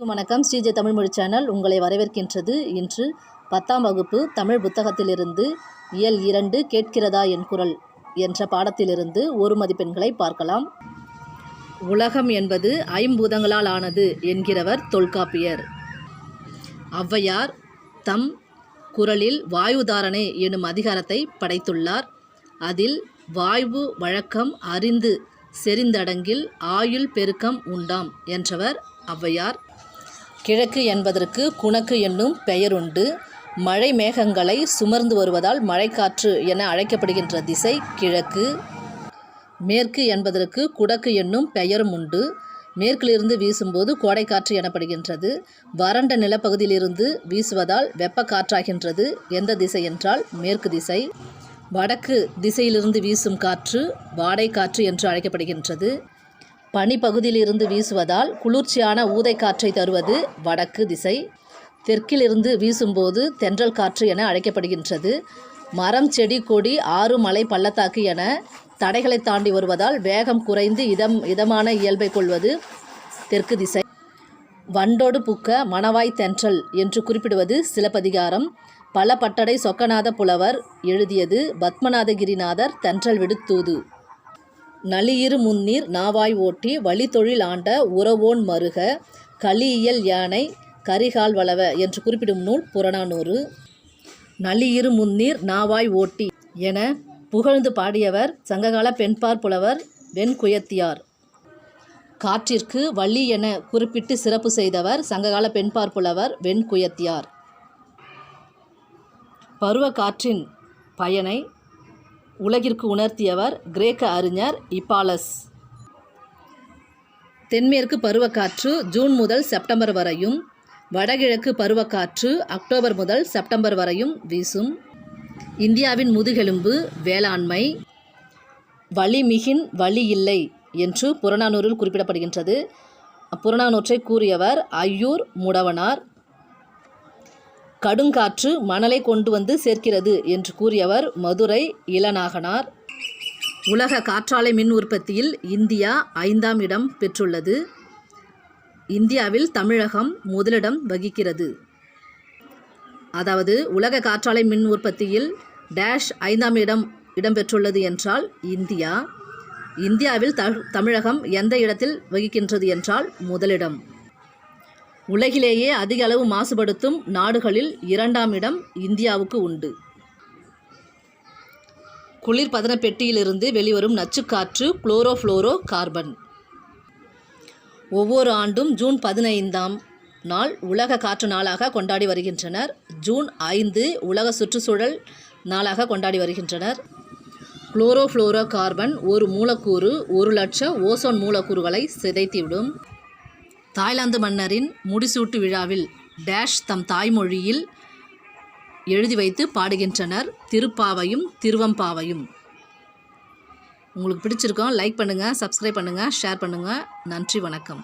வணக்கம். ஸ்ரீஜ தமிழ்மொழி சேனல் உங்களை வரவேற்கின்றது. இன்று 10ஆம் வகுப்பு தமிழ் புத்தகத்திலிருந்து இயல் 2 கேட்கிறதா என் குரல் என்ற பாடத்திலிருந்து ஒரு மதிப்பெண்களை பார்க்கலாம். உலகம் என்பது ஐம்பூதங்களால் ஆனது என்கிறவர் தொல்காப்பியர். ஔவையார் தம் குரலில் வாயுதாரணை எனும் அதிகாரத்தை படைத்துள்ளார். அதில் வாய்வு வழக்கம் அறிந்து செறிந்தடங்கில் ஆயுள் பெருக்கம் உண்டாம் என்றவர் ஔவையார். கிழக்கு என்பதற்கு குணக்கு என்னும் பெயருண்டு. மழை மேகங்களை சுமர்ந்து வருவதால் மழைக்காற்று என அழைக்கப்படுகின்ற திசை கிழக்கு. மேற்கு என்பதற்கு குடக்கு என்னும் பெயரும் உண்டு. மேற்கிலிருந்து வீசும்போது கோடைக்காற்று எனப்படுகின்றது. வறண்ட நிலப்பகுதியிலிருந்து வீசுவதால் வெப்ப காற்றாகின்றது. எந்த திசை என்றால் மேற்கு திசை. வடக்கு திசையிலிருந்து வீசும் காற்று வாடை காற்று என்று அழைக்கப்படுகின்றது. பனிப்பகுதியிலிருந்து வீசுவதால் குளிர்ச்சியான ஊதை காற்றை தருவது வடக்கு திசை. தெற்கிலிருந்து வீசும்போது தென்றல் காற்று என அழைக்கப்படுகின்றது. மரம், செடி, கொடி, ஆறு, மலை, பள்ளத்தாக்கு என தடைகளை தாண்டி வருவதால் வேகம் குறைந்து இதமான இயல்பை கொள்வது தெற்கு திசை. வண்டோடு புக்க மணவாய் தென்றல் என்று குறிப்பிடுவது சிலப்பதிகாரம். பல பட்டடை சொக்கநாத புலவர் எழுதியது பத்மநாதகிரிநாதர் தென்றல் விடுத்தூது. நளியிரு முன்னீர் நாவாய் ஓட்டி வழித்தொழில் ஆண்ட உறவோன் மருக களியியல் யானை கரிகால் வளவ என்று குறிப்பிடும் நூல் புறநானூறு. நளியிரு முன்னீர் நாவாய் ஓட்டி என புகழ்ந்து பாடியவர் சங்ககால பெண்பார் புலவர் வெண்குயத்தியார். காற்றிற்கு வள்ளி என குறிப்பிட்டு சிறப்பு செய்தவர் சங்ககால பெண்பார் புலவர் வெண்குயத்தியார். பருவ காற்றின் பயனை உலகிற்கு உணர்த்தியவர் கிரேக்க அறிஞர் இப்பாலஸ். தென்மேற்கு பருவக்காற்று ஜூன் முதல் செப்டம்பர் வரையும், வடகிழக்கு பருவக்காற்று அக்டோபர் முதல் செப்டம்பர் வரையும் வீசும். இந்தியாவின் முதுகெலும்பு வேளாண்மை. வளிமிகின் வழி இல்லை என்று புறநானூறில் குறிப்பிடப்படுகின்றது. புறநானூற்றை கூறியவர் ஐயூர் முடவனார். கடுங்காற்று மணலை கொண்டு வந்து சேர்க்கிறது என்று கூறியவர் மதுரை இளநாகனார். உலக காற்றாலை மின் உற்பத்தியில் இந்தியா 5ஆம் இடம் பெற்றுள்ளது. இந்தியாவில் தமிழகம் முதலிடம் வகிக்கிறது. அதாவது உலக காற்றாலை மின் உற்பத்தியில் டேஷ் 5ஆம் இடம் பெற்றுள்ளது என்றால் இந்தியாவில் தமிழகம் எந்த இடத்தில் வகிக்கின்றது என்றால் முதலிடம். உலகிலேயே அதிக அளவு மாசுபடுத்தும் நாடுகளில் 2ஆம் இடம் இந்தியாவுக்கு உண்டு. குளிர்பதன பெட்டியிலிருந்து வெளிவரும் நச்சுக்காற்று குளோரோஃப்ளோரோ கார்பன். ஒவ்வொரு ஆண்டும் ஜூன் 15ஆம் நாள் உலக காற்று நாளாக கொண்டாடி வருகின்றனர். ஜூன் 5 உலக சுற்றுச்சூழல் நாளாக கொண்டாடி வருகின்றனர். குளோரோஃப்ளோரோ கார்பன் ஒரு மூலக்கூறு 1,00,000 ஓசோன் மூலக்கூறுகளை சிதைத்துவிடும். தாய்லாந்து மன்னரின் முடிசூட்டு விழாவில் டேஷ் தம் தாய்மொழியில் எழுதி வைத்து பாடுகின்றனர் திருப்பாவையும் திருவம்பாவையும். உங்களுக்கு பிடிச்சிருக்கோம், லைக் பண்ணுங்கள், சப்ஸ்கிரைப் பண்ணுங்கள், ஷேர் பண்ணுங்கள். நன்றி, வணக்கம்.